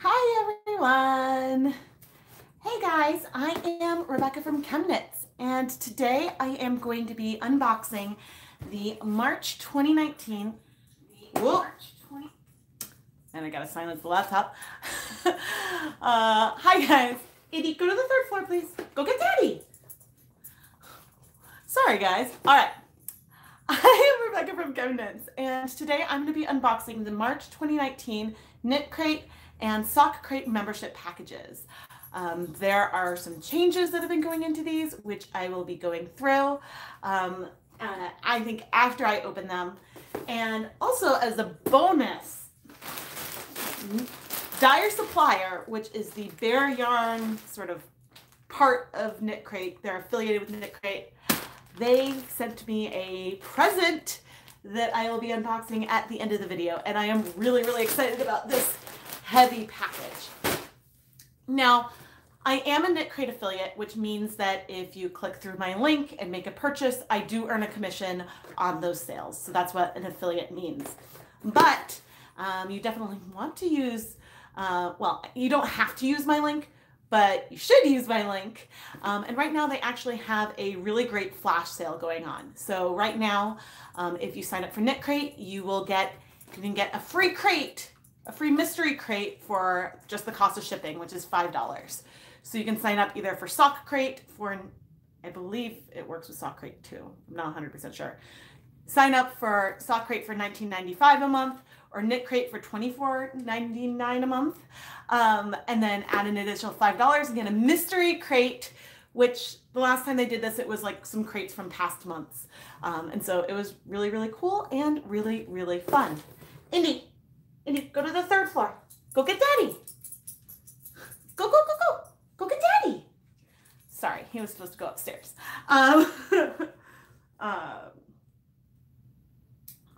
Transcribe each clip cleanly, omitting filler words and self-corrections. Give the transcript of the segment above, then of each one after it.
Hi everyone! Hey guys, I am Rebecca from ChemKnits, and today I am going to be unboxing the March 2019. And I gotta silence the laptop. Hi guys. Edie, go to the third floor, please. Go get Daddy. Sorry guys. All right. I am Rebecca from KnitCrates, and today I'm going to be unboxing the March 2019 KnitCrate and KnitCrate membership packages. There are some changes that have been going into these, which I will be going through, I think after I open them. And also as a bonus, Dyer Supplier, which is the bare yarn sort of part of KnitCrate, they're affiliated with KnitCrate. They sent me a present that I will be unboxing at the end of the video, and I am really, really excited about this heavy package. Now, I am a KnitCrate affiliate, which means that if you click through my link and make a purchase, I do earn a commission on those sales. So that's what an affiliate means. But you definitely want to use, well, you don't have to use my link, but you should use my link. And right now they actually have a really great flash sale going on. So right now, if you sign up for KnitCrate, you can get a free crate, a free mystery crate for just the cost of shipping, which is $5. So you can sign up either for KnitCrate for, I believe it works with KnitCrate too. I'm not 100% sure. Sign up for KnitCrate for $19.95 a month, or KnitCrate for $24.99 a month, and then add an additional $5 and get a mystery crate, which the last time they did this, it was like some crates from past months. And so it was really, really cool and really, really fun. Indy, go to the third floor. Go get Daddy. Go, go, go, go. Go get Daddy. Sorry, he was supposed to go upstairs.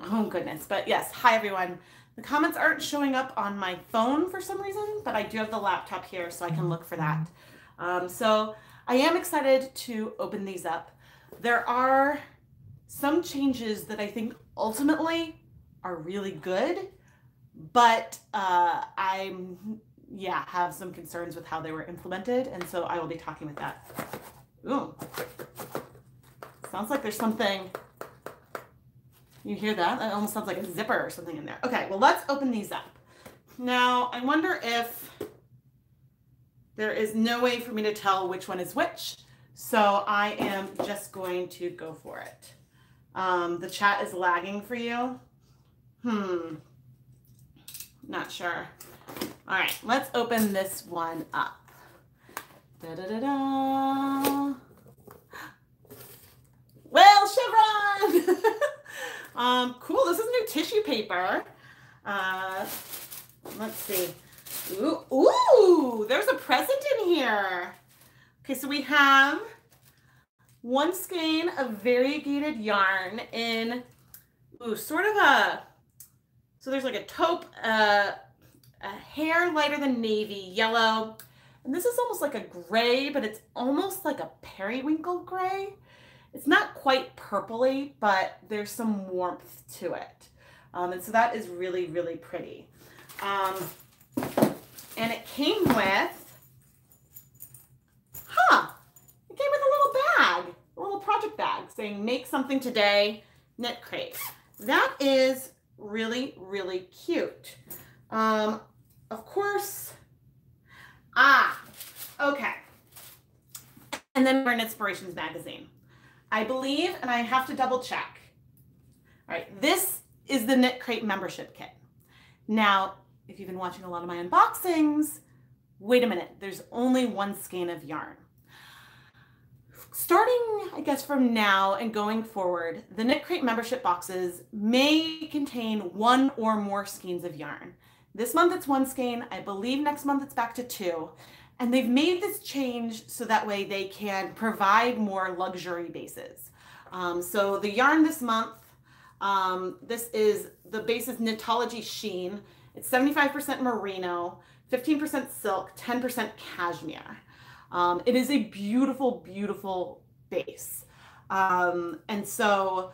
Oh goodness, but yes, hi everyone. The comments aren't showing up on my phone for some reason, but I do have the laptop here so I can look for that. So I am excited to open these up. There are some changes that I think ultimately are really good, but have some concerns with how they were implemented, and so I will be talking with that. Ooh, sounds like there's something. You hear that? That almost sounds like a zipper or something in there. Okay, well, let's open these up. Now, I wonder if there is no way for me to tell which one is which, so I am just going to go for it. The chat is lagging for you. Not sure. All right, let's open this one up. Da-da-da-da. Well, Chevron! Cool, this is new tissue paper. Let's see. Ooh, there's a present in here. Okay, so we have one skein of variegated yarn in, sort of so there's like a taupe, a hair lighter than navy, yellow, and this is almost like a gray, but it's almost like a periwinkle gray. It's not quite purpley, but there's some warmth to it. And so that is really, really pretty. And it came with, it came with a little bag, a little project bag saying, make something today, KnitCrate. That is really, really cute. Of course, okay. And then we're in Inspirations magazine. I believe, and I have to double check. All right, this is the KnitCrate membership kit. Now, if you've been watching a lot of my unboxings, wait a minute, there's only one skein of yarn. Starting, I guess, from now and going forward, the KnitCrate membership boxes may contain one or more skeins of yarn. This month it's one skein. I believe next month it's back to two. And they've made this change so that way they can provide more luxury bases. So the yarn this month, this is the base is Knitology Sheen. It's 75% merino, 15% silk, 10% cashmere. It is a beautiful, beautiful base. And so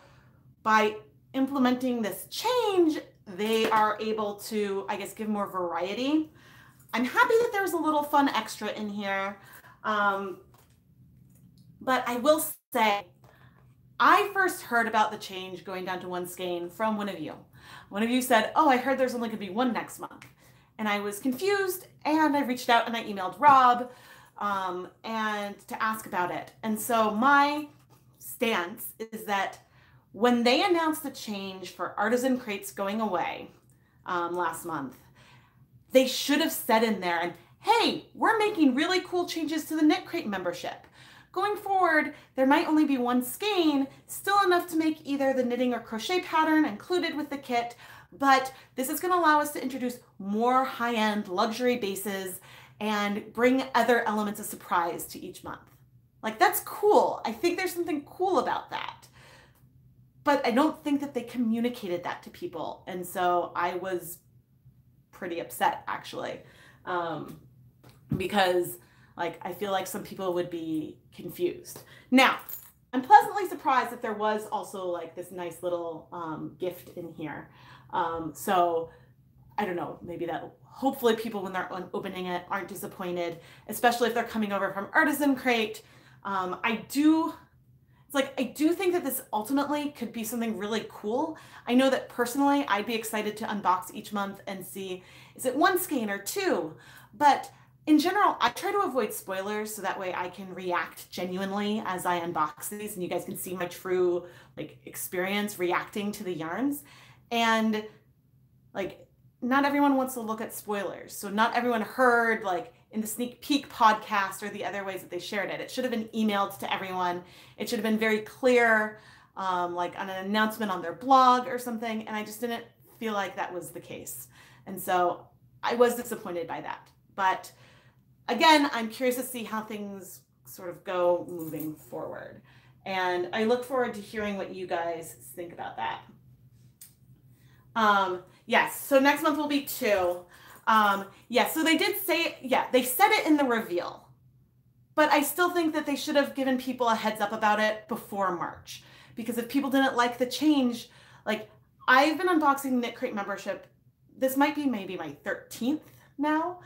by implementing this change, they are able to, I guess, give more variety. I'm happy that there's a little fun extra in here. But I will say, I first heard about the change going down to one skein from one of you. One of you said, oh, I heard there's only gonna be one next month. And I was confused, and I reached out and I emailed Rob and to ask about it. And so my stance is that when they announced the change for artisan crates going away last month, they should have said in there, and hey, we're making really cool changes to the KnitCrate membership. Going forward, there might only be one skein, still enough to make either the knitting or crochet pattern included with the kit, but this is going to allow us to introduce more high-end luxury bases and bring other elements of surprise to each month. Like, that's cool. I think there's something cool about that. But I don't think that they communicated that to people. And so I was pretty upset, actually, because like, I feel like some people would be confused. Now, I'm pleasantly surprised that there was also like this nice little gift in here. So I don't know, maybe that, hopefully people when they're opening it aren't disappointed, especially if they're coming over from Artisan Crate. I do think that this ultimately could be something really cool. I know that personally, I'd be excited to unbox each month and see, is it one skein or two? But in general, I try to avoid spoilers so that way I can react genuinely as I unbox these and you guys can see my true like experience reacting to the yarns. And like, not everyone wants to look at spoilers. So not everyone heard like in the sneak peek podcast or the other ways that they shared it. It should have been emailed to everyone. It should have been very clear, like on an announcement on their blog or something. And I just didn't feel like that was the case. And so I was disappointed by that. But again, I'm curious to see how things sort of go moving forward. And I look forward to hearing what you guys think about that. Yes, so next month will be 2. Yeah, so they did say, yeah, they said it in the reveal, but I still think that they should have given people a heads up about it before March, because if people didn't like the change, like I've been unboxing KnitCrate membership, this might be maybe my 13th now,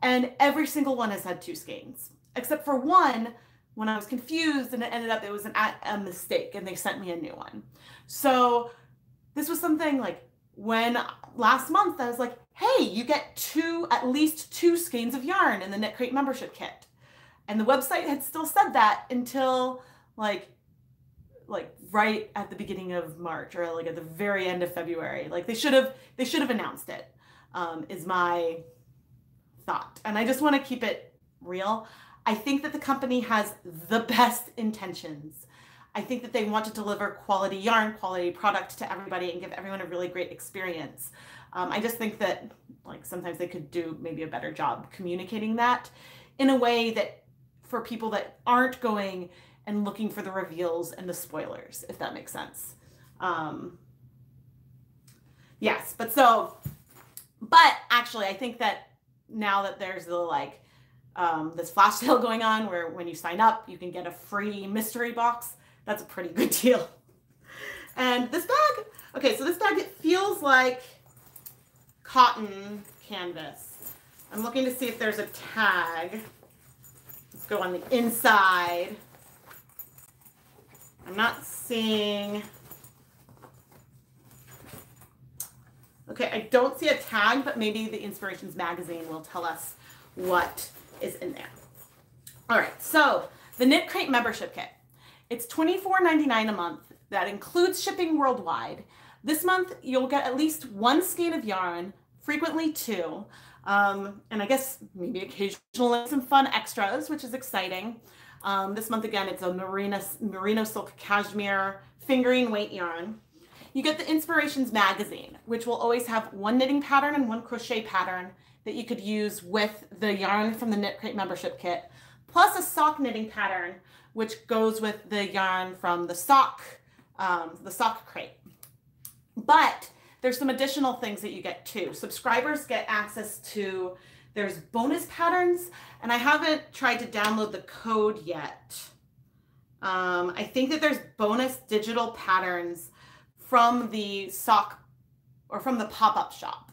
and every single one has had 2 skeins, except for one when I was confused and it ended up, it was a mistake and they sent me a new one. So this was something like, when last month I was like, hey, you get at least 2 skeins of yarn in the KnitCrate membership kit. And the website had still said that until like right at the beginning of March or like at the very end of February. Like they should have announced it, is my thought. And I just want to keep it real. I think that the company has the best intentions. I think that they want to deliver quality yarn, quality product to everybody and give everyone a really great experience. I just think that like sometimes they could do maybe a better job communicating that in a way that for people that aren't going and looking for the reveals and the spoilers, if that makes sense. Yes, but actually I think that now that there's the like this flash sale going on where when you sign up, you can get a free mystery box. That's a pretty good deal. And this bag, okay, so this bag, it feels like cotton canvas. I'm looking to see if there's a tag. Let's go on the inside. I'm not seeing, okay, I don't see a tag, but maybe the Inspirations magazine will tell us what is in there. All right, so the KnitCrate membership kit. It's $24.99 a month. That includes shipping worldwide. This month, you'll get at least 1 skein of yarn, frequently 2, and I guess maybe occasionally some fun extras, which is exciting. This month, again, it's a merino silk cashmere fingering weight yarn. You get the Inspirations magazine, which will always have 1 knitting pattern and 1 crochet pattern that you could use with the yarn from the KnitCrate membership kit, plus a sock knitting pattern, which goes with the yarn from the sock crate. But there's some additional things that you get too. Subscribers get access to, there's bonus patterns, and I haven't tried to download the code yet. I think that there's bonus digital patterns from the sock or from the pop-up shop.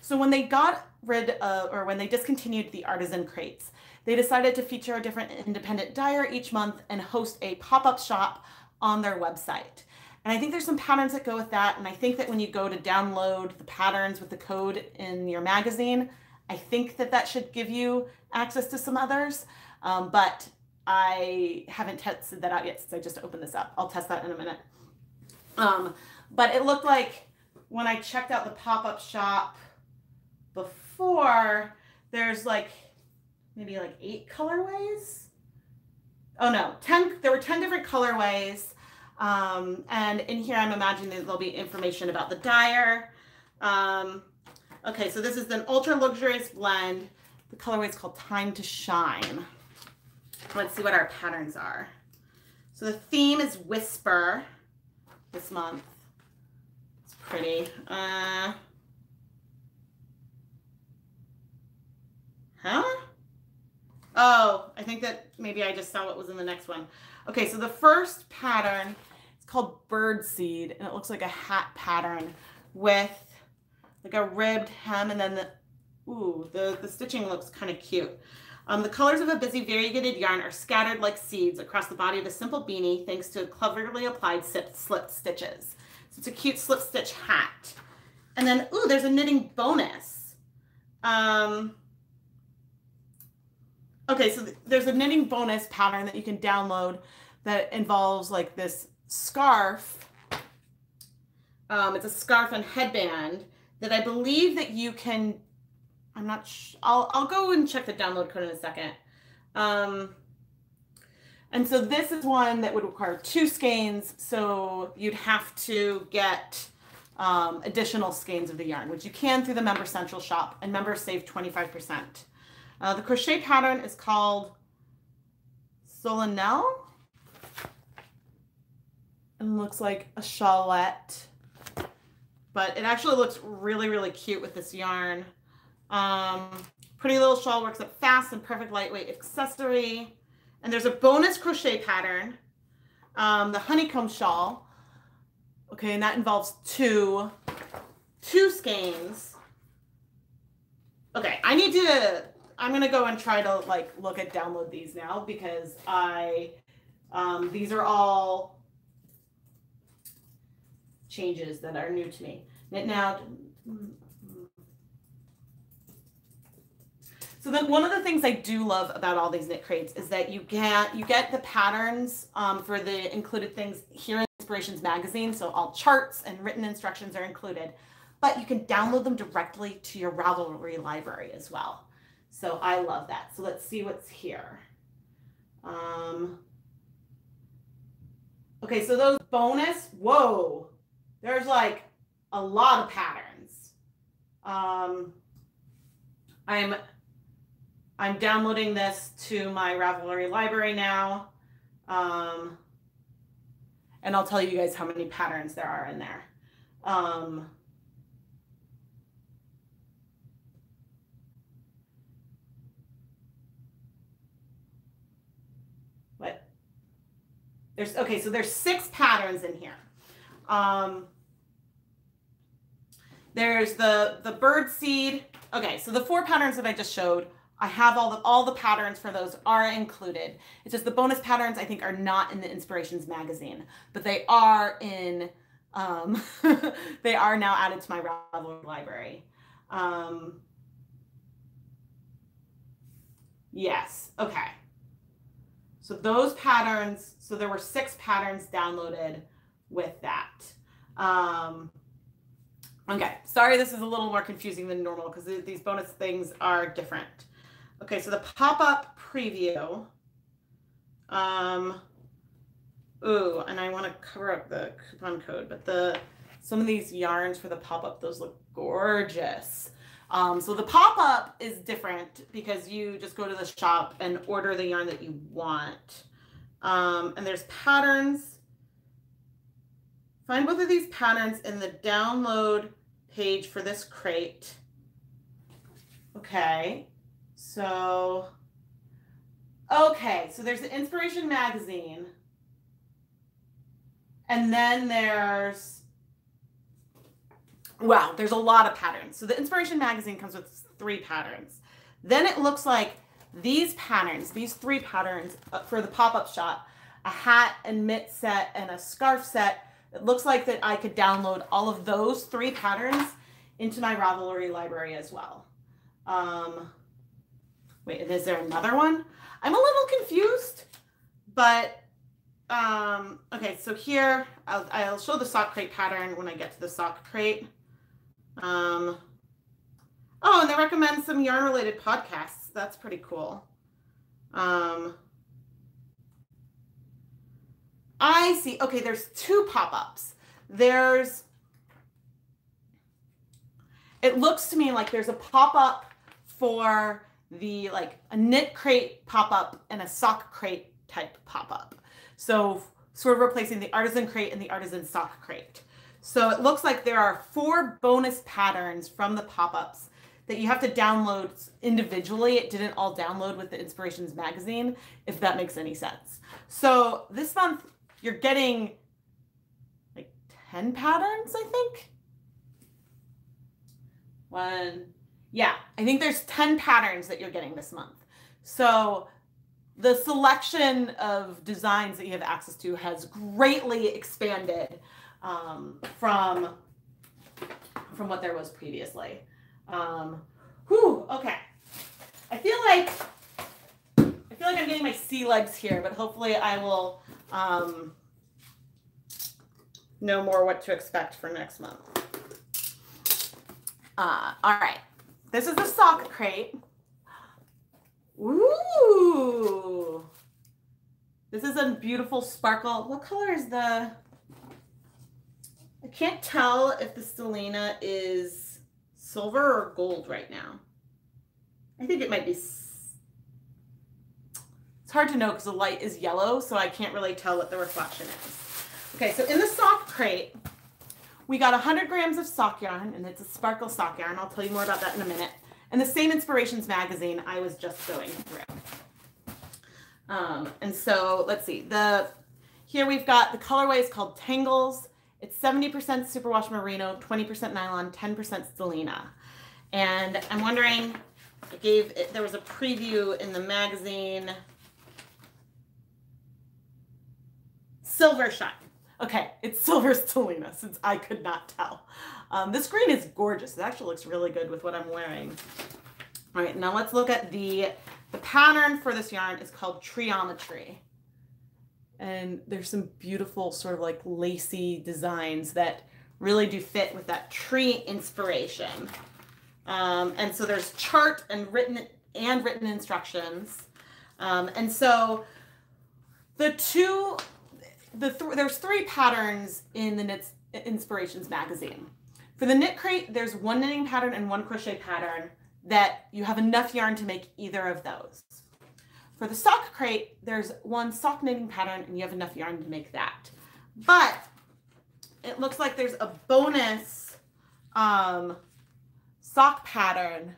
So when they got rid of, or when they discontinued the artisan crates, they decided to feature a different independent dyer each month and host a pop-up shop on their website. And I think there's some patterns that go with that. And I think that when you go to download the patterns with the code in your magazine, I think that that should give you access to some others. But I haven't tested that out yet since I just opened this up. I'll test that in a minute. But it looked like when I checked out the pop-up shop before, there's like maybe like 8 colorways. Oh no, 10. There were 10 different colorways. And in here, I'm imagining that there'll be information about the dyer. Okay, so this is an ultra luxurious blend. The colorway is called Time to Shine. Let's see what our patterns are. So the theme is Whisper this month. It's pretty. Oh, I think that maybe I just saw what was in the next one. Okay, so the first pattern, it's called Birdseed, and it looks like a hat pattern with like a ribbed hem, and then the stitching looks kind of cute. The colors of a busy variegated yarn are scattered like seeds across the body of the simple beanie thanks to cleverly applied slip stitches. So it's a cute slip stitch hat. And then, there's a knitting bonus. Okay, so there's a knitting bonus pattern that you can download that involves like this scarf. It's a scarf and headband that I believe that you can, I'm not sure, I'll go and check the download code in a second. And so this is one that would require 2 skeins, so you'd have to get additional skeins of the yarn, which you can through the Member Central shop, and members save 25%. The crochet pattern is called Solennel and looks like a shawlette, but it actually looks really, really cute with this yarn. Pretty little shawl, works up fast and perfect lightweight accessory. And there's a bonus crochet pattern, the honeycomb shawl. Okay, and that involves two skeins. Okay, I'm gonna go and try to like look at download these now because these are all changes that are new to me. Knit Now. So then one of the things I do love about all these KnitCrates is that you get the patterns for the included things here in Inspirations magazine. So all charts and written instructions are included, but you can download them directly to your Ravelry library as well. So I love that. So let's see what's here. Okay, so those bonus, whoa, there's like a lot of patterns. I'm downloading this to my Ravelry library now. And I'll tell you guys how many patterns there are in there. Okay, so there's 6 patterns in here. There's the bird seed. Okay, so the 4 patterns that I just showed, I have all the patterns for those are included. It's just the bonus patterns I think are not in the Inspirations magazine, but they are in they are now added to my Ravelry library. Yes, okay. So those patterns, so there were 6 patterns downloaded with that. Okay, sorry this is a little more confusing than normal because these bonus things are different. Okay, so the pop-up preview. And I want to cover up the coupon code, but some of these yarns for the pop-up, those look gorgeous. So the pop-up is different because you just go to the shop and order the yarn that you want. And there's patterns. Find both of these patterns in the download page for this crate. Okay, so there's the Inspiration magazine. And then there's Wow, there's a lot of patterns. So the Inspiration magazine comes with 3 patterns. Then it looks like these patterns, these 3 patterns for the pop-up shop, a hat and mitt set and a scarf set. It looks like that I could download all of those 3 patterns into my Ravelry library as well. Wait, and is there another one? I'm a little confused, but okay, so here I'll show the sock crate pattern when I get to the sock crate. Oh, and they recommend some yarn related podcasts. That's pretty cool. I see. Okay, there's 2 pop-ups. It looks to me like there's a pop-up for the like a knit crate pop-up and a sock crate type pop-up. So sort of replacing the artisan crate and the artisan sock crate. So it looks like there are 4 bonus patterns from the pop-ups that you have to download individually. It didn't all download with the Inspirations magazine, if that makes any sense. So this month you're getting like 10 patterns, I think. Yeah, I think there's 10 patterns that you're getting this month. So the selection of designs that you have access to has greatly expanded from what there was previously. Okay. I feel like I'm getting my sea legs here, but hopefully I will know more what to expect for next month. All right. This is the sock crate. Ooh. This is a beautiful sparkle. What color is the... I can't tell if the stellina is silver or gold right now. I think it might be... It's hard to know because the light is yellow, so I can't really tell what the reflection is. Okay, so in the sock crate, we got 100 grams of sock yarn, and it's a sparkle sock yarn. I'll tell you more about that in a minute. And the same Inspirations magazine I was just going through. And so let's see. Here we've got the colorway is called Tangles. It's 70% superwash merino, 20% nylon, 10% stellina. And I'm wondering, there was a preview in the magazine. Silver shine. Okay, it's silver stellina since I could not tell. This green is gorgeous. It actually looks really good with what I'm wearing. All right, now let's look at the pattern for this yarn is called Triometry. And there's some beautiful sort of like lacy designs that really do fit with that tree inspiration. And so there's chart and written instructions. And so there's 3 patterns in the Knits Inspirations magazine. For the KnitCrate, there's 1 knitting pattern and 1 crochet pattern that you have enough yarn to make either of those. For the sock crate, there's 1 sock knitting pattern and you have enough yarn to make that. But it looks like there's a bonus sock pattern.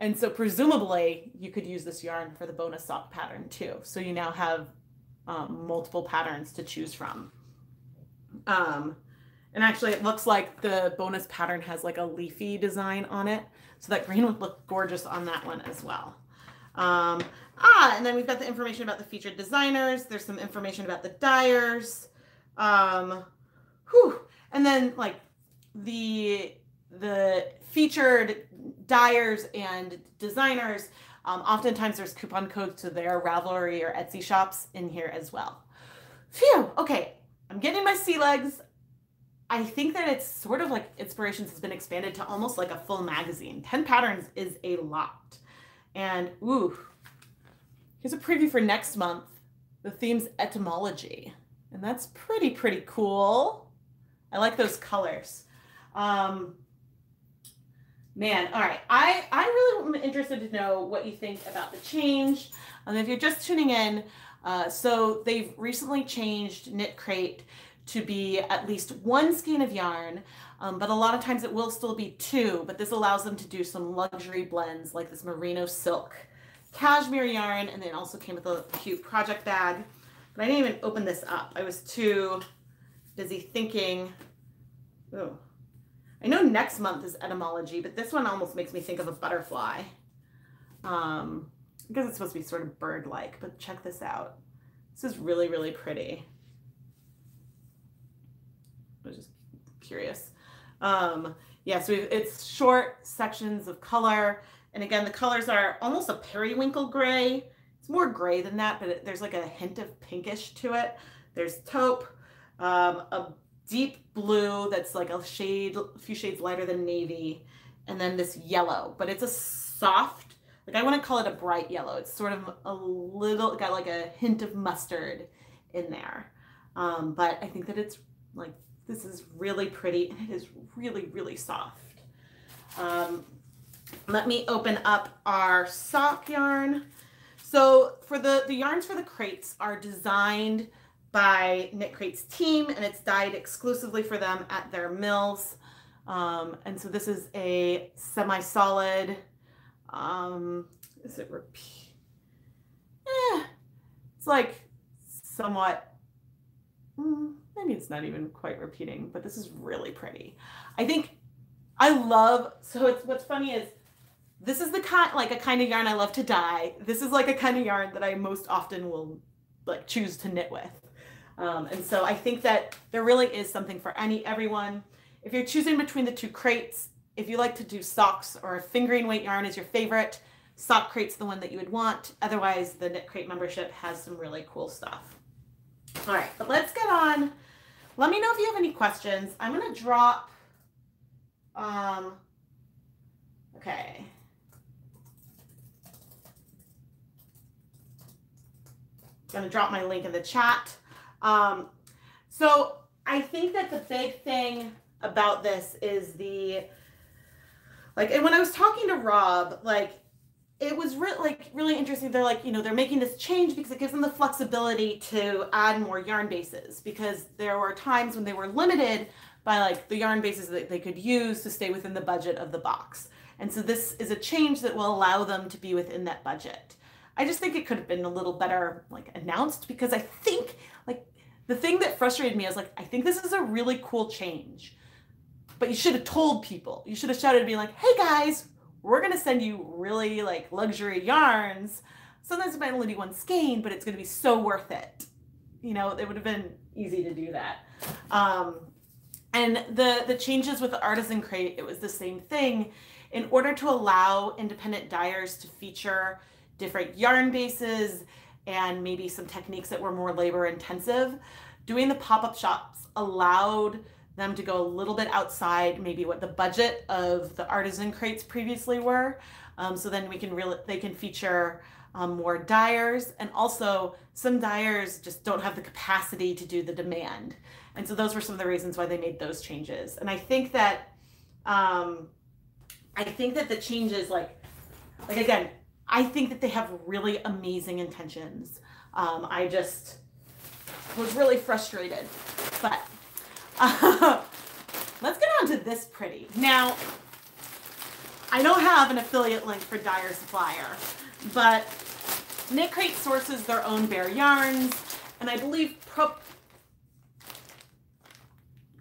And so presumably you could use this yarn for the bonus sock pattern too. So you now have multiple patterns to choose from. And actually it looks like the bonus pattern has like a leafy design on it. So that green would look gorgeous on that one as well. And then we've got the information about the featured designers. There's some information about the dyers. And then like the featured dyers and designers, oftentimes there's coupon codes to their Ravelry or Etsy shops in here as well. Phew, okay, I'm getting my sea legs. I think that it's sort of like Inspirations has been expanded to almost like a full magazine. 10 patterns is a lot. And ooh, here's a preview for next month. The theme's etymology. And that's pretty cool. I like those colors. Man, all right. I really am interested to know what you think about the change. And if you're just tuning in, so they've recently changed KnitCrate to be at least 1 skein of yarn, but a lot of times it will still be 2, but this allows them to do some luxury blends like this merino silk cashmere yarn, and then also came with a cute project bag. But I didn't even open this up. I was too busy thinking, oh, I know next month is etymology, but this one almost makes me think of a butterfly. Because it's supposed to be sort of bird-like, but check this out. This is really, really pretty. I was just curious. Yeah, so it's short sections of color. And again, the colors are almost a periwinkle gray. It's more gray than that, but there's like a hint of pinkish to it. There's taupe, a deep blue that's like a few shades lighter than navy, and then this yellow, but it's a soft, like I want to call it a bright yellow. It's sort of a little, got like a hint of mustard in there. But I think that it's like, this is really pretty, and it is really, really soft. Let me open up our sock yarn. So for the yarns for the crates are designed by KnitCrates team, and it's dyed exclusively for them at their mills. And so this is a semi-solid, is it repeat? It's like somewhat, maybe it's not even quite repeating, but this is really pretty. I think I love, so it's, what's funny is this is the kind, like a kind of yarn I love to dye. This is like a kind of yarn that I most often will like choose to knit with. And so I think that there really is something for everyone. If you're choosing between the two crates, if you like to do socks or a fingering weight yarn is your favorite, sock crate's the one that you would want. Otherwise, the KnitCrate membership has some really cool stuff. All right, but let's get on. Let me know if you have any questions. I'm going to drop, okay. I'm going to drop my link in the chat. So I think that the big thing about this is and when I was talking to Rob, like, it was really interesting. They're like, they're making this change because it gives them the flexibility to add more yarn bases, because there were times when they were limited by like the yarn bases that they could use to stay within the budget of the box. And so this is a change that will allow them to be within that budget. I just think it could have been a little better like announced, because I think like the thing that frustrated me is like, I think this is a really cool change, but you should have told people. You should have shouted and be like, hey guys, we're going to send you really like luxury yarns. Sometimes it might only be one skein, but it's going to be so worth it. It would have been easy to do that. And the changes with the artisan crate, it was the same thing. In order to allow independent dyers to feature different yarn bases and maybe some techniques that were more labor intensive, doing the pop-up shops allowed them to go a little bit outside maybe what the budget of the artisan crates previously were. So then they can feature more dyers, and also some dyers just don't have the capacity to do the demand. And so those were some of the reasons why they made those changes. And I think that the changes, like again, I think that they have really amazing intentions. I just was really frustrated, but let's get on to this pretty. Now, I don't have an affiliate link for Dyer Supplier, but KnitCrate sources their own bare yarns, and I believe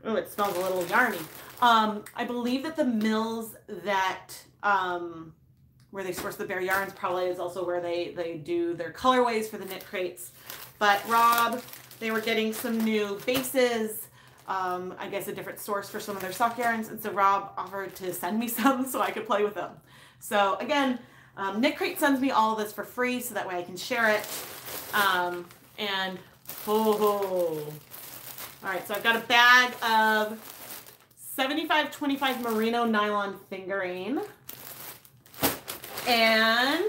oh, it smells a little yarny. I believe that the mills that where they source the bare yarns probably is also where they do their colorways for the KnitCrates. But Rob, they were getting some new bases, I guess a different source for some of their sock yarns, and so Rob offered to send me some so I could play with them. So again, KnitCrate sends me all of this for free so that way I can share it. All right, so I've got a bag of 75/25 merino nylon fingering. And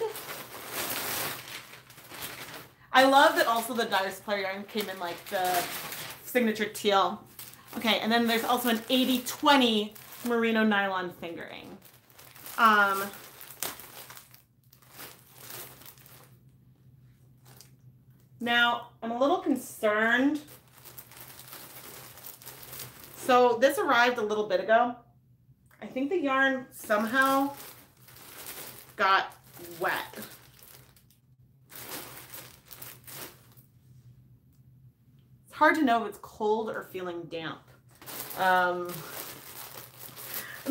I love that also the Dyer Supplier yarn came in like the signature teal. Okay, and then there's also an 80/20 merino nylon fingering. Now, I'm a little concerned. So this arrived a little bit ago. I think the yarn somehow got wet. It's hard to know if it's cold or feeling damp.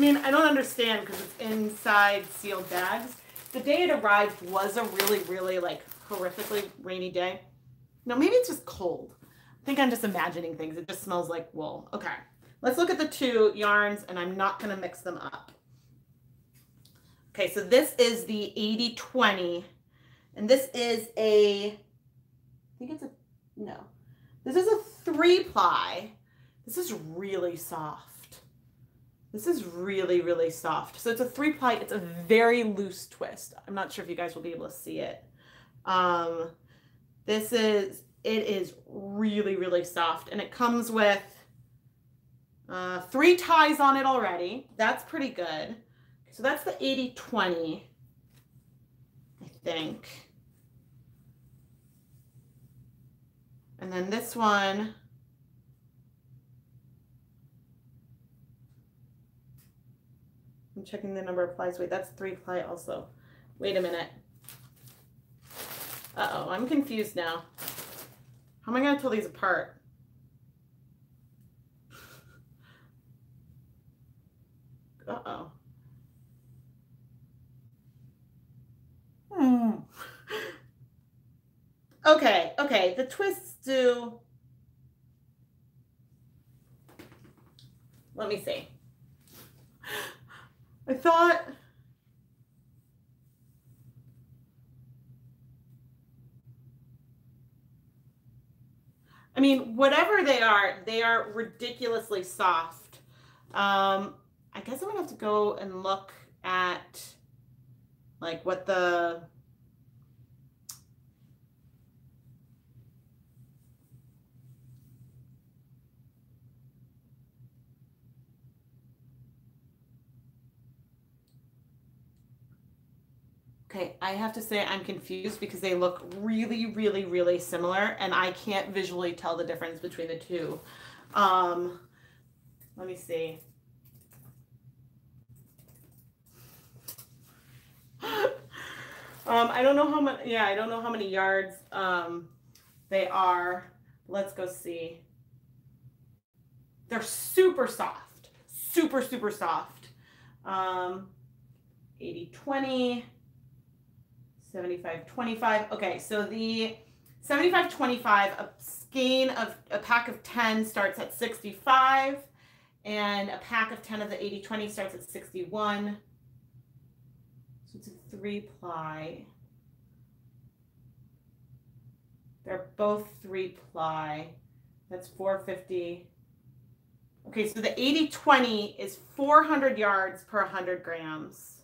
mean, I don't understand because it's inside sealed bags. The day it arrived was a really, really like horrifically rainy day. No, maybe it's just cold. I think I'm just imagining things. It just smells like wool. Okay, let's look at the two yarns, and I'm not going to mix them up. Okay, so this is the 80/20, and this is I think it's no, this is a 3-ply. This is really soft. This is really, really soft. So it's a 3-ply. It's a very loose twist. I'm not sure if you guys will be able to see it. It is really, really soft, and it comes with 3 ties on it already. That's pretty good. So that's the 80/20, I think. And then this one, I'm checking the number of plies. Wait, that's 3-ply also. Wait a minute. Uh-oh, I'm confused now. How am I going to tell these apart? Uh-oh. Okay, the twists do. Let me see. I thought. I mean, whatever they are ridiculously soft. I guess I'm gonna have to go and look at like what the Okay, I have to say I'm confused because they look really, really, really similar, and I can't visually tell the difference between the two. Let me see. I don't know how much, yeah, I don't know how many yards they are. Let's go see. They're super soft, super, super soft. 80/20. 75/25. Okay, so the 75/25, a skein of a pack of 10 starts at 65, and a pack of 10 of the 80/20 starts at 61. So it's a 3-ply. They're both 3-ply. That's 450. Okay, so the 80/20 is 400 yards per 100 grams.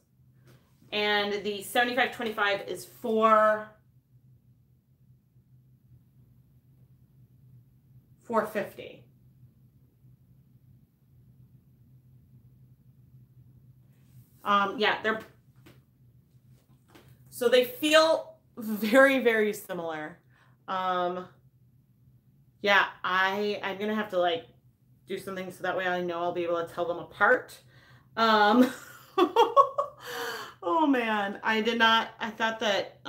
And the 75/25 is 450. Yeah, so they feel very, very similar. Yeah, I'm gonna have to like do something so that way I know I'll be able to tell them apart. Oh man, I thought that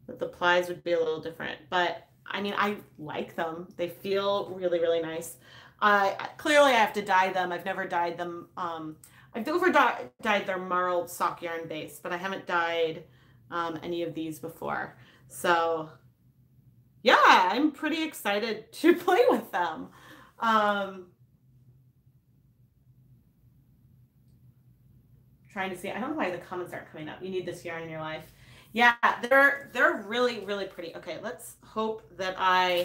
that the plies would be a little different, but I mean, I like them. They feel really, really nice. Clearly I have to dye them. I've never dyed them. I've dyed their marled sock yarn base, but I haven't dyed any of these before. So yeah, I'm pretty excited to play with them. Trying to see. I don't know why the comments aren't coming up. You need this yarn in your life. Yeah, they're really, really pretty. Okay, let's hope that oh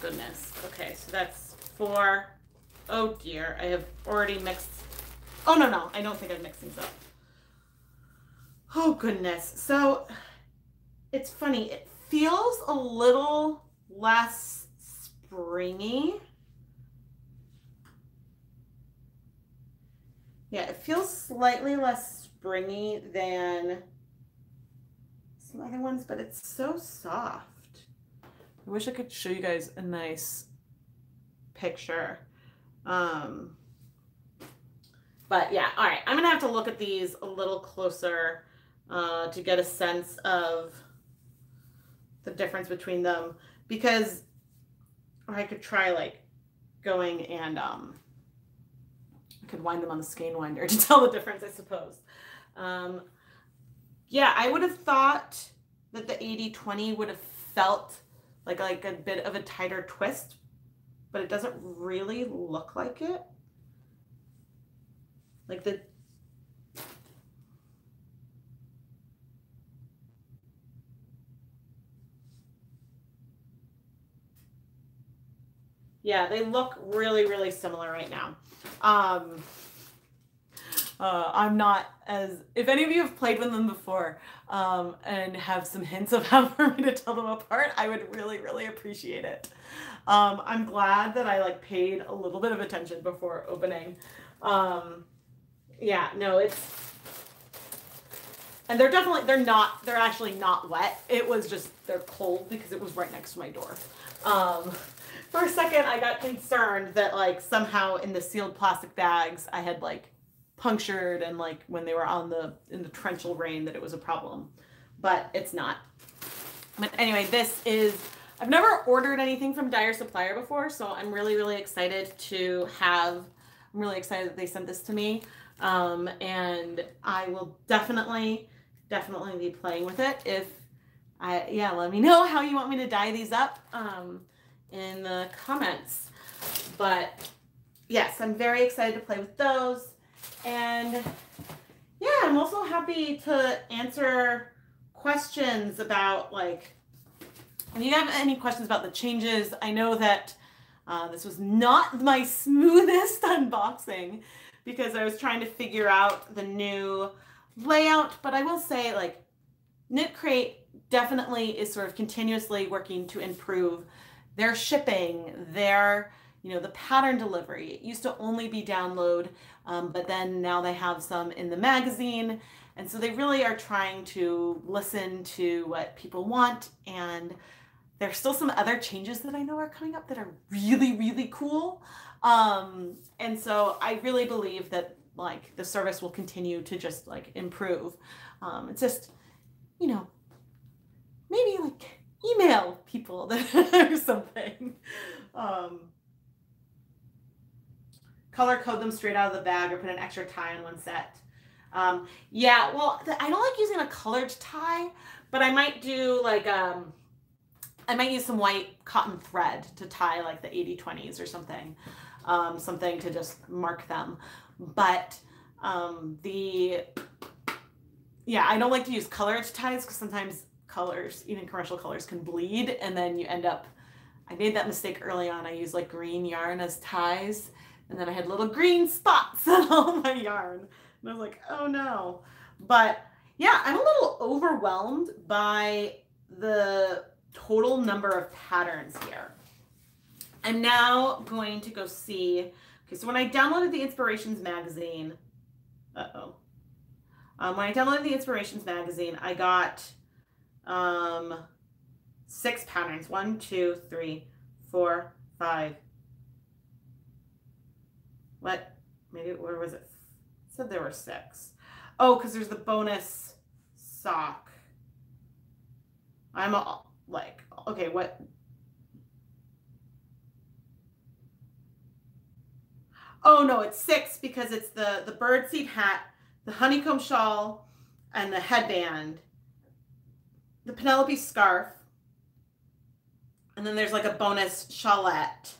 goodness. Okay, so that's 4. Oh dear, I have already mixed. Oh no, I don't think I've mixed things up. Oh goodness. So it's funny. It feels a little less springy. Yeah, it feels slightly less springy than some other ones, but it's so soft. I wish I could show you guys a nice picture. But yeah, all right. I'm gonna have to look at these a little closer to get a sense of the difference between them, because or I could try like going and I could wind them on the skein winder to tell the difference, I suppose. Yeah, I would have thought that the 80-20 would have felt like a bit of a tighter twist, but it doesn't really look like it. Like the yeah, they look really, really similar right now. I'm not as, if any of you have played with them before and have some hints of how for me to tell them apart, I would really, really appreciate it. I'm glad that I like paid a little bit of attention before opening. Yeah, no, it's, and they're actually not wet. It was just, they're cold because it was right next to my door. For a second, I got concerned that like somehow in the sealed plastic bags, I had like punctured and like when they were in the torrential rain that it was a problem, but it's not. But anyway, I've never ordered anything from Dyer Supplier before, so I'm really, really excited I'm really excited that they sent this to me. And I will definitely be playing with it. Let me know how you want me to dye these up in the comments. But yes, I'm very excited to play with those. And yeah, I'm also happy to answer questions about like, if you have any questions about the changes. I know that this was not my smoothest unboxing because I was trying to figure out the new layout, but I will say like KnitCrate definitely is sort of continuously working to improve their shipping, the pattern delivery. It used to only be download, but then now they have some in the magazine. And so they really are trying to listen to what people want. And there's still some other changes that I know are coming up that are really, really cool. And so I really believe that like the service will continue to just like improve. It's just, maybe like email people or something. Color code them straight out of the bag or put an extra tie on one set. Yeah, well, I don't like using a colored tie, but I might do like, I might use some white cotton thread to tie like the 80-20s or something, something to just mark them. But yeah, I don't like to use colored ties because sometimes colors, even commercial colors, can bleed, and then you end up, I made that mistake early on. I used like green yarn as ties, and then I had little green spots on all my yarn. And I was like, oh no. But yeah, I'm a little overwhelmed by the total number of patterns here. I'm now going to go see, okay, so when I downloaded the Inspirations magazine, when I downloaded the Inspirations magazine, I got 6 patterns. 1, 2, 3, 4, 5. What? Maybe, where was it? It said there were 6. Oh, because there's the bonus sock. I'm like, okay, what? Oh no, it's 6 because it's the birdseed hat, the honeycomb shawl, and the headband, the Penelope scarf, and then there's like a bonus shawlette.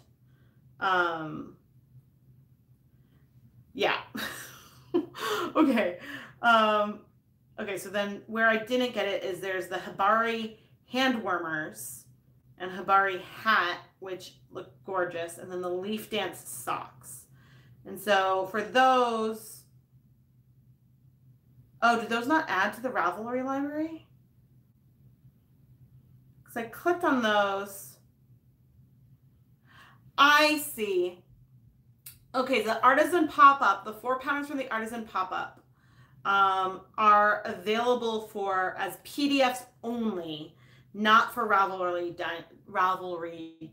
Yeah. Okay. Okay, so then where I didn't get it is there's the Hibari hand warmers and Hibari hat, which look gorgeous, and then the leaf dance socks. And so for those, oh, did those not add to the Ravelry library? Because I clicked on those. I see. Okay, the artisan pop-up, the 4 patterns from the artisan pop-up are available as PDFs only, not for Ravelry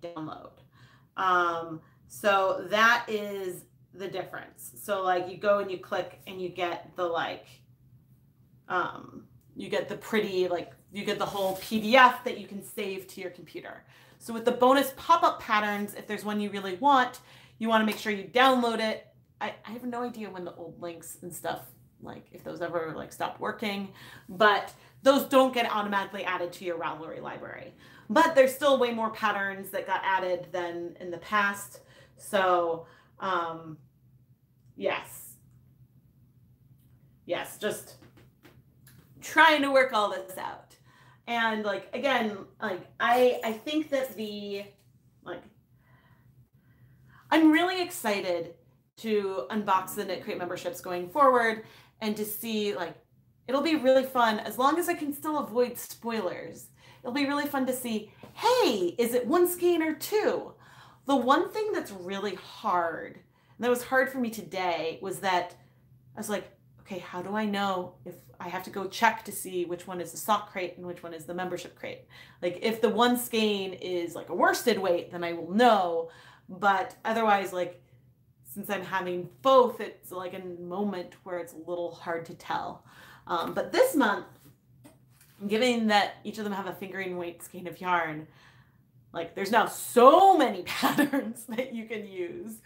download. So that is the difference. So like you go and you click and you get the like, you get the pretty, like you get the whole PDF that you can save to your computer. So with the bonus pop-up patterns, if there's one you really want, you want to make sure you download it I have no idea when the old links and stuff, like if those ever like stopped working, but those don't get automatically added to your Ravelry library. But there's still way more patterns that got added than in the past. So yes, just trying to work all this out. And like, again, like I think that I'm really excited to unbox the KnitCrate memberships going forward and to see, like, it'll be really fun as long as I can still avoid spoilers. It'll be really fun to see, hey, is it one skein or two? The one thing that's really hard, and that was hard for me today, was that I was like, okay, how do I know if I have to go check to see which one is the sock crate and which one is the membership crate? Like if the one skein is like a worsted weight, then I will know. But otherwise, like, since I'm having both, it's like a moment where it's a little hard to tell. But this month, given that each of them have a fingering weight skein of yarn, like there's now so many patterns that you can use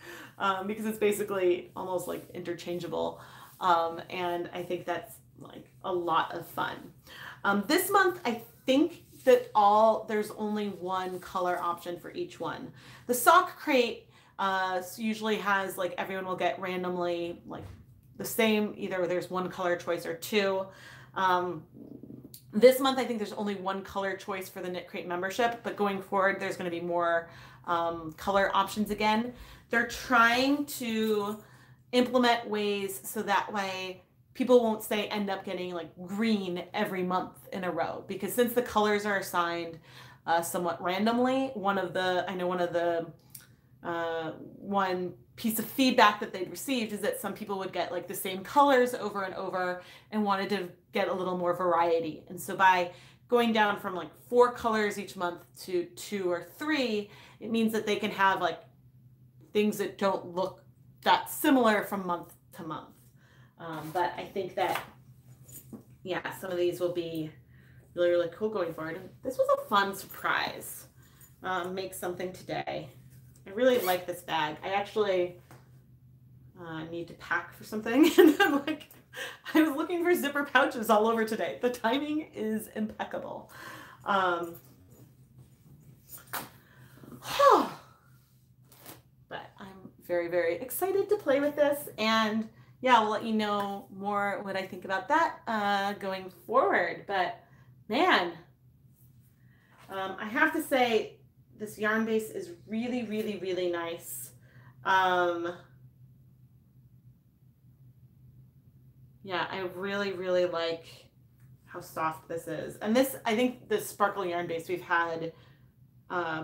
because it's basically almost like interchangeable. And I think that's like a lot of fun. This month, I think that there's only one color option for each one. The sock crate usually has, like, everyone will get randomly like the same, either there's one color choice or two. This month I think there's only one color choice for the KnitCrate membership, but going forward there's going to be more color options again. They're trying to implement ways so that way people won't end up getting like green every month in a row, because since the colors are assigned somewhat randomly, one piece of feedback that they'd received is that some people would get like the same colors over and over and wanted to get a little more variety. And so by going down from like 4 colors each month to 2 or 3, it means that they can have like things that don't look that similar from month to month. But I think that, yeah, some of these will be really, really cool going forward. And this was a fun surprise. Make something today. I really like this bag. I actually need to pack for something. And I'm like, I was looking for zipper pouches all over today. The timing is impeccable. But I'm very, very excited to play with this. And yeah, I'll let you know more what I think about that going forward. But man, I have to say, this yarn base is really, really, really nice. Yeah, I really, really like how soft this is. And this, I think the sparkle yarn base we've had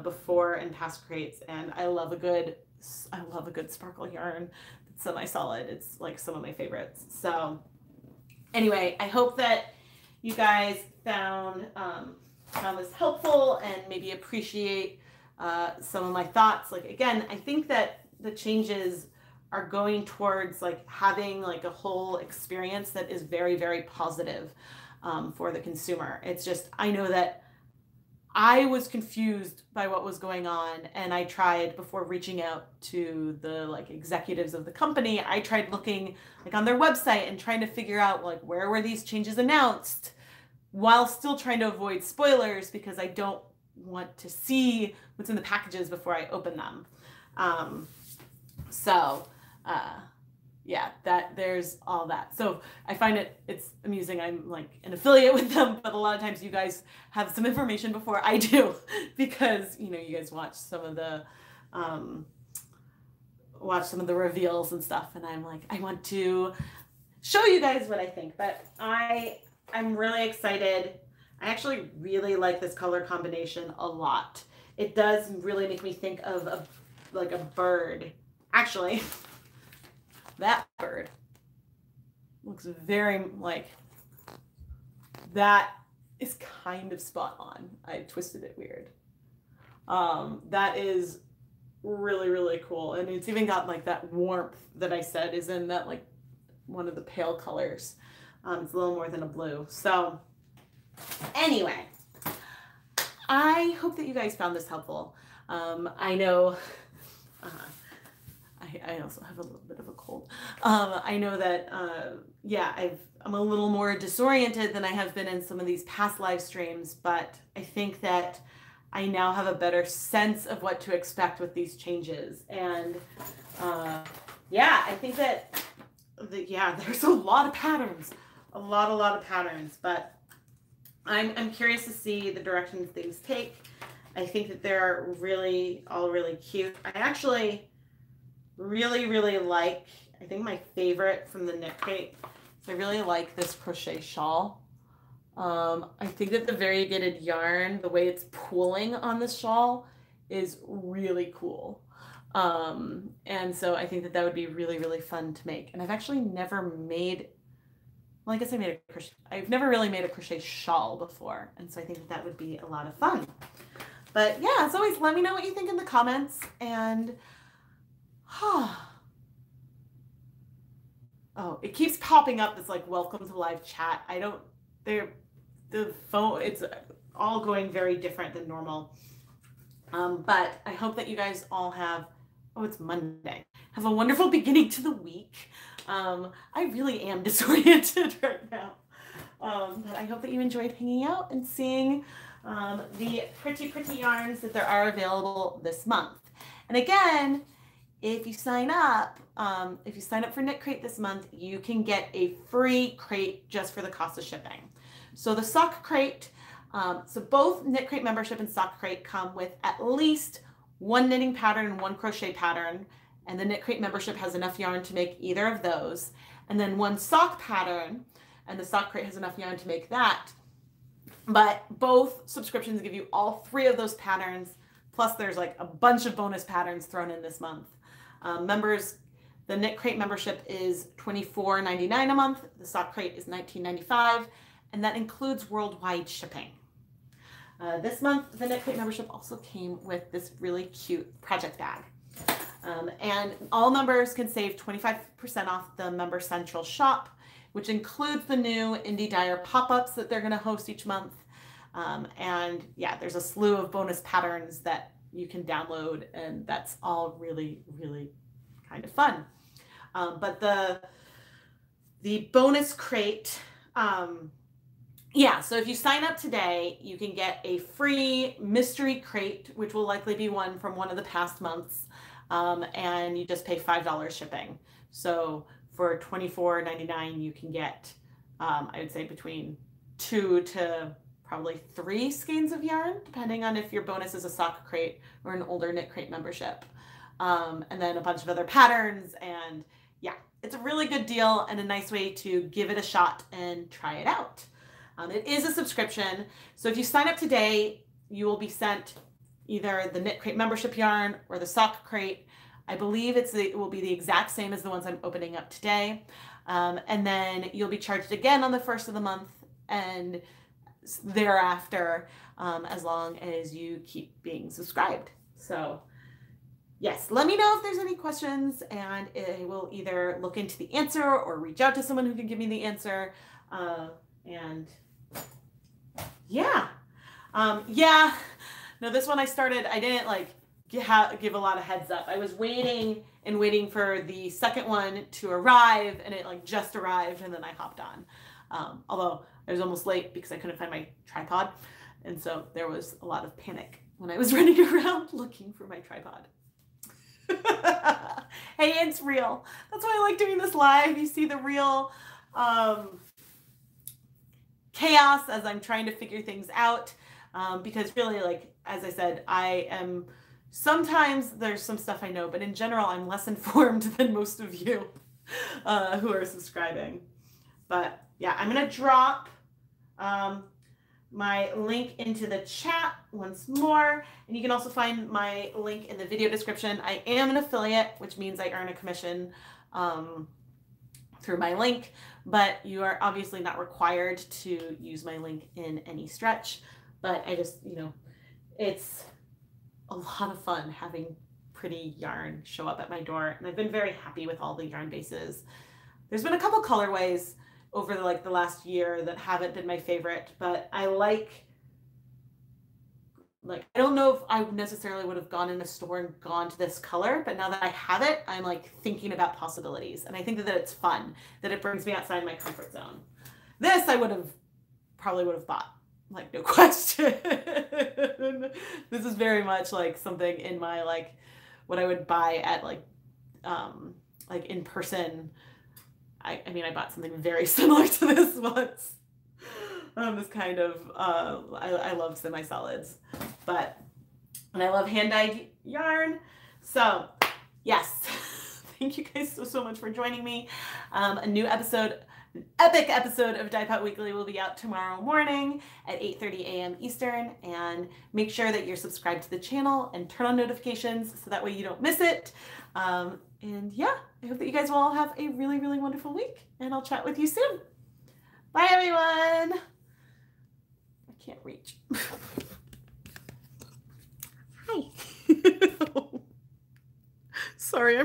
before in past crates, and I love a good sparkle yarn that's semi-solid. It's like some of my favorites. So anyway, I hope that you guys found this helpful and maybe appreciate some of my thoughts. Like, again, I think that the changes are going towards like having like a whole experience that is very, very positive for the consumer. It's just, I know that I was confused by what was going on, and I tried, before reaching out to the like executives of the company, I tried looking like on their website and trying to figure out like where were these changes announced, while still trying to avoid spoilers because I don't want to see what's in the packages before I open them. Yeah, there's all that. So I find it's amusing. I'm like an affiliate with them, but a lot of times you guys have some information before I do because, you know, you guys watch some of the reveals and stuff, and I'm like, I want to show you guys what I think. But I'm really excited. I actually really like this color combination a lot. It does really make me think of a bird. Actually, that bird looks very like, that is kind of spot on. I twisted it weird. That is really, really cool. And it's even got like that warmth that I said is in that like one of the pale colors. It's a little more than a blue. So anyway, I hope that you guys found this helpful. I know I I also have a little bit of a cold. I know that, yeah, I'm a little more disoriented than I have been in some of these past live streams, but I think that I now have a better sense of what to expect with these changes. And yeah, I think that, yeah, there's a lot of patterns, a lot of patterns, but I'm curious to see the directions things take. I think that they're all really cute. I actually really like, I think my favorite from the KnitCrate, I really like this crochet shawl. I think that the variegated yarn, the way it's pooling on the shawl is really cool. And so I think that that would be really fun to make. And I've actually never made, well, I guess I've never really made a crochet shawl before. And so I think that that would be a lot of fun. But yeah, as always, let me know what you think in the comments. And oh, it keeps popping up. It's like, welcome to live chat. The phone, it's all going very different than normal. But I hope that you guys all have, oh, it's Monday. Have a wonderful beginning to the week. I really am disoriented right now. But I hope that you enjoyed hanging out and seeing the pretty yarns that there are available this month. And again, if you sign up for KnitCrate this month, you can get a free crate just for the cost of shipping. So the sock crate, so both KnitCrate membership and sock crate come with at least one knitting pattern and one crochet pattern. And the KnitCrate membership has enough yarn to make either of those. And then one sock pattern, and the sock crate has enough yarn to make that. But both subscriptions give you all three of those patterns. Plus there's like a bunch of bonus patterns thrown in this month. Members, the KnitCrate membership is $24.99 a month. The sock crate is $19.95, and that includes worldwide shipping. This month, the KnitCrate membership also came with this really cute project bag. And all members can save 25% off the Member Central shop, which includes the new Indie Dyer pop-ups that they're going to host each month. And yeah, there's a slew of bonus patterns that you can download, and that's all really kind of fun. But the bonus crate, yeah, so if you sign up today, you can get a free mystery crate, which will likely be one from one of the past months, and you just pay $5 shipping. So for $24.99, you can get, I would say, between 2 to probably 3 skeins of yarn, depending on if your bonus is a sock crate or an older KnitCrate membership. And then a bunch of other patterns, and yeah, it's a really good deal and a nice way to give it a shot and try it out. It is a subscription, so if you sign up today, you will be sent either the KnitCrate membership yarn or the sock crate. I believe it will be the exact same as the ones I'm opening up today. And then you'll be charged again on the first of the month and thereafter, as long as you keep being subscribed. So yes, let me know if there's any questions, and I will either look into the answer or reach out to someone who can give me the answer. And yeah, yeah, no, this one I didn't like give a lot of heads up. I was waiting for the second one to arrive, and it like just arrived, and then I hopped on. Although I was almost late because I couldn't find my tripod, and so there was a lot of panic when I was running around looking for my tripod. Hey, it's real. That's why I like doing this live. You see the real chaos as I'm trying to figure things out, because really, like, as I said, sometimes there's some stuff I know, but in general, I'm less informed than most of you who are subscribing. But yeah, I'm going to drop my link into the chat once more, and you can also find my link in the video description. I am an affiliate, which means I earn a commission through my link, but you are obviously not required to use my link in any stretch. But I just, it's a lot of fun having pretty yarn show up at my door, and I've been very happy with all the yarn bases. There's been a couple colorways over the last year that haven't been my favorite, but I like like, I don't know if I necessarily would have gone in a store and gone to this color, but now that I have it, I'm like thinking about possibilities. And I think that it's fun, that it brings me outside my comfort zone. This I probably would have bought, like, no question. This is very much like something in my, like, what I would buy at like in person. I mean, I bought something very similar to this once. This kind of, I love semi-solids, and I love hand-dyed yarn. So yes, thank you guys so much for joining me. A new episode, an epic episode of Dye Pot Weekly will be out tomorrow morning at 8:30 a.m. Eastern, and make sure that you're subscribed to the channel and turn on notifications so that way you don't miss it. And yeah, I hope that you guys will all have a really, really wonderful week, and I'll chat with you soon. Bye, everyone. I can't reach. Hi. Sorry,